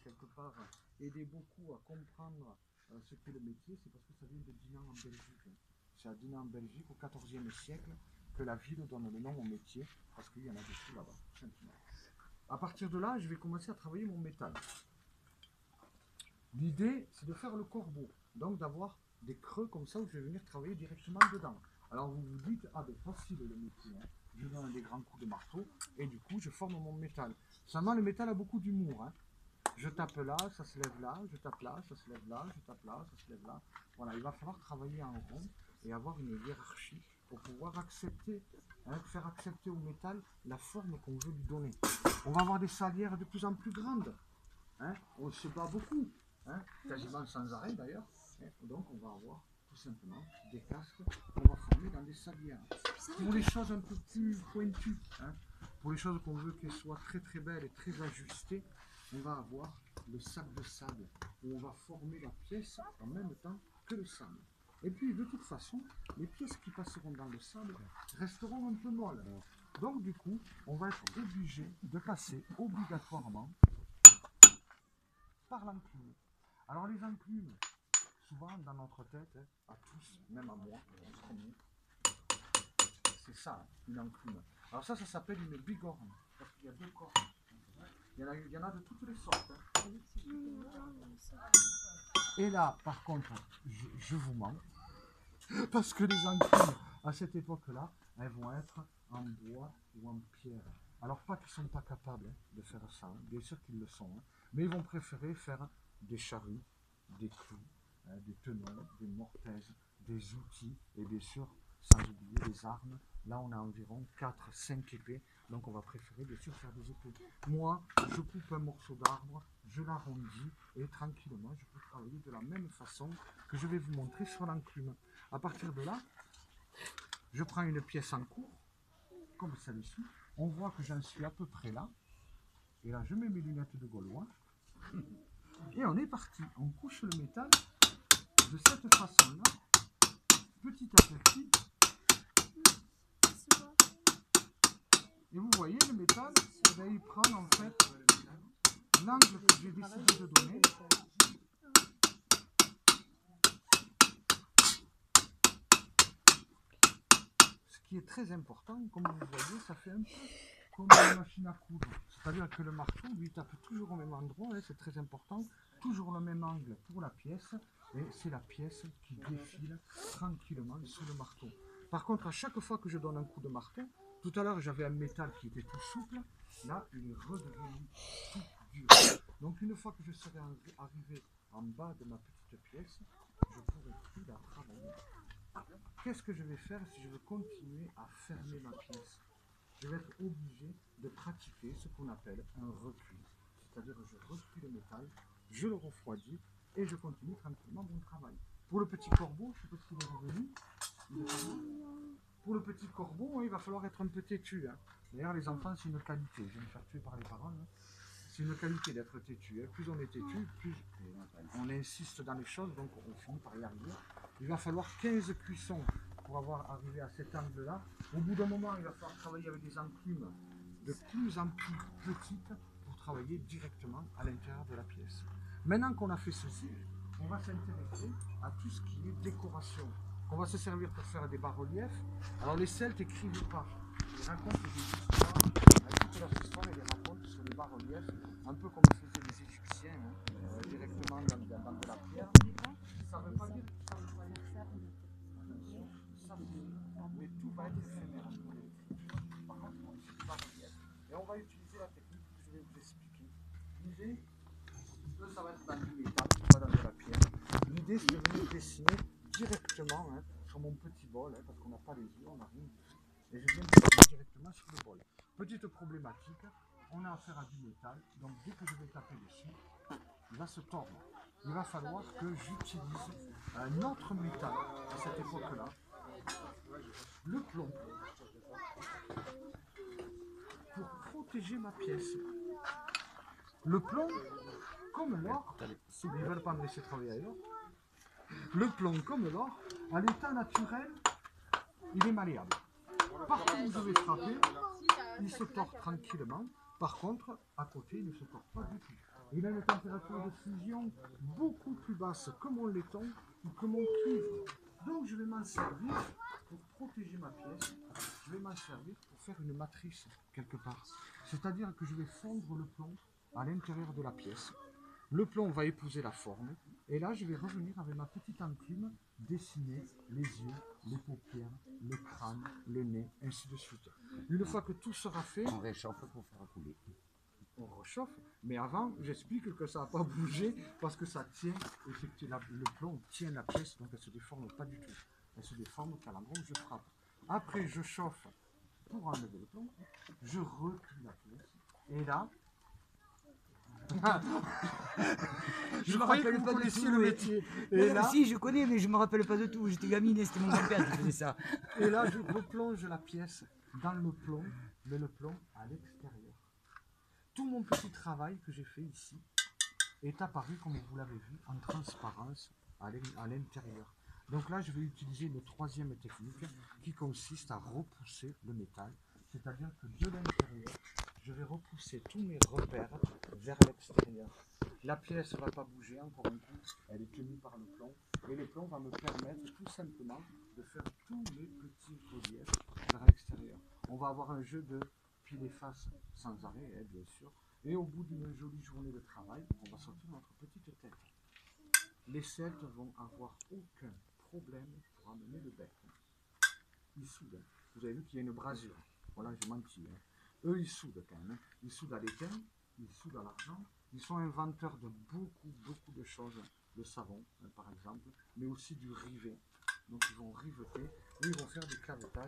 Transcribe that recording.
quelque part, aider beaucoup à comprendre ce qu'est le métier, c'est parce que ça vient de Dinan en Belgique. C'est à Dinan en Belgique, au XIVe siècle, que la ville donne le nom au métier, parce qu'il y en a beaucoup là-bas, simplement. À partir de là, je vais commencer à travailler mon métal. L'idée, c'est de faire le corbeau, donc d'avoir des creux comme ça où je vais venir travailler directement dedans. Alors vous vous dites, ah ben facile le métier, hein. Je donne des grands coups de marteau et du coup je forme mon métal. Seulement le métal a beaucoup d'humour, hein. Je tape là, ça se lève là, je tape là, ça se lève là, je tape là, ça se lève là. Voilà, il va falloir travailler en rond et avoir une hiérarchie pour pouvoir accepter, hein, faire accepter au métal la forme qu'on veut lui donner. On va avoir des salières de plus en plus grandes, hein. On ne se bat beaucoup, hein, quasiment sans arrêt d'ailleurs. Donc on va avoir tout simplement des casques qu'on va former dans des salières. Pour les choses un peu plus pointues, hein, pour les choses qu'on veut qu'elles soient très très belles et très ajustées, on va avoir le sac de sable où on va former la pièce en même temps que le sable. Et puis de toute façon, les pièces qui passeront dans le sable resteront un peu molles. Donc du coup, on va être obligé de passer obligatoirement par l'enclume. Alors les enclumes, souvent dans notre tête, hein, à tous, même à moi, c'est ça, une enclume. Alors ça s'appelle une bigorne, parce qu'il y a deux cornes. Il y en a de toutes les sortes. Hein. Et là, par contre, je vous mens, parce que les enclumes, à cette époque-là, elles vont être en bois ou en pierre. Alors pas qu'ils ne sont pas capables, hein, de faire ça, hein. Bien sûr qu'ils le sont, hein. Mais ils vont préférer faire des charrues, des clous, hein, des tenons, des mortaises, des outils, et bien sûr, sans oublier les armes. Là, on a environ 4-5 épées, donc on va préférer bien sûr faire des épées. Moi, je coupe un morceau d'arbre, je l'arrondis, et tranquillement, je peux travailler de la même façon que je vais vous montrer sur l'enclume. À partir de là, je prends une pièce en cours, comme celle-ci. On voit que j'en suis à peu près là. Et là, je mets mes lunettes de Gaulois. Et on est parti. On couche le métal de cette façon-là, petit à petit. Et vous voyez, le métal, eh bien, il prend en fait l'angle que j'ai décidé de donner. Ce qui est très important, comme vous voyez, ça fait un peu comme une machine à coudre. C'est-à-dire que le marteau, lui, tape toujours au même endroit, hein, c'est très important, toujours le même angle pour la pièce, et c'est la pièce qui défile tranquillement sous le marteau. Par contre, à chaque fois que je donne un coup de marteau, tout à l'heure j'avais un métal qui était tout souple, là il est redevenu tout dur. Donc une fois que je serai arrivé en bas de ma petite pièce, je pourrai plus la travailler. Qu'est-ce que je vais faire si je veux continuer à fermer ma pièce? Je vais être obligé de pratiquer ce qu'on appelle un recuit. C'est-à-dire que je recuis le métal, je le refroidis et je continue tranquillement mon travail. Pour le petit corbeau, je ne sais pas s'il est revenu. Pour le petit corbeau, il va falloir être un peu têtu. Hein. D'ailleurs, les enfants, c'est une qualité. Je vais me faire tuer par les parents. Hein. C'est une qualité d'être têtu. Hein. Plus on est têtu, plus on insiste dans les choses, donc on finit par y arriver. Il va falloir 15 cuissons pour avoir arrivé à cet angle-là. Au bout d'un moment, il va falloir travailler avec des enclumes de plus en plus petites pour travailler directement à l'intérieur de la pièce. Maintenant qu'on a fait ceci, on va s'intéresser à tout ce qui est décoration. On va se servir pour faire des bas-reliefs. Alors les Celtes n'écrivent pas. Ils racontent des histoires, toute leur histoire, ils les racontent sur les bas-reliefs, un peu comme faisaient les Égyptiens, hein, directement dans de la pierre. Ça ne veut pas dire que ça veut pas être attention, ça mais tout va être éphémère. Par contre, on utilise des bas-reliefs. Et on va utiliser la technique que je vais vous expliquer. L'idée, ça va être dans du métal, pas dans de la pierre. L'idée, c'est de venir dessiner directement, hein, sur mon petit bol, hein, parce qu'on n'a pas les yeux, on n'a rien du tout. Et je viens dessiner directement sur le bol. Petite problématique, on a affaire à du métal, donc dès que je vais taper dessus, il va se tordre. Il va falloir que j'utilise un autre métal à cette époque-là, le plomb, pour protéger ma pièce. Le plomb, comme l'or, ils ne veulent pas me laisser travailler ailleurs, le plomb, comme l'or, à l'état naturel, il est malléable. Partout où je vais frapper, il se tord tranquillement. Par contre, à côté, il ne se tord pas du tout. Il a une température de fusion beaucoup plus basse que mon laiton ou que mon cuivre. Donc je vais m'en servir pour protéger ma pièce. Je vais m'en servir pour faire une matrice quelque part. C'est-à-dire que je vais fondre le plomb à l'intérieur de la pièce. Le plomb va épouser la forme. Et là, je vais revenir avec ma petite enclume, dessiner les yeux, les paupières, le crâne, le nez, ainsi de suite. Une fois que tout sera fait, On réchauffe pour faire couler. on réchauffe. Mais avant, j'explique que ça n'a pas bougé parce que ça tient, effectivement, le plomb tient la pièce, donc elle ne se déforme pas du tout. Elle se déforme qu'à l'endroit où je frappe. Après, je chauffe pour enlever le plomb, je recule la pièce. Et là, Je me crois que rappelle vous pas de connaissiez tout. le métier. Non, Et non, là, si, je connais, mais je me rappelle pas de tout. J'étais gamine et c'était mon grand-père qui faisait ça. et là, je replonge la pièce dans le plomb, mais le plomb à l'extérieur. Tout mon petit travail que j'ai fait ici est apparu, comme vous l'avez vu, en transparence à l'intérieur. Donc là, je vais utiliser une troisième technique qui consiste à repousser le métal. C'est-à-dire que de l'intérieur, je vais repousser tous mes repères vers l'extérieur. La pièce ne va pas bouger, encore un coup, elle est tenue par le plomb. Et le plomb va me permettre tout simplement de faire tous mes petits reliefs vers l'extérieur. On va avoir un jeu de pile et face sans arrêt, bien sûr. Et au bout d'une jolie journée de travail, on va sortir notre petite tête. Les Celtes vont avoir aucun problème pour amener le bec. Ils soudent. Vous avez vu qu'il y a une brasure. Voilà, j'ai menti. Eux, ils soudent quand même. Ils soudent à l'étain, ils soudent à l'argent. Ils sont inventeurs de beaucoup de choses. Le savon, par exemple, mais aussi du rivet. Donc ils vont riveter et ils vont faire des clavetages.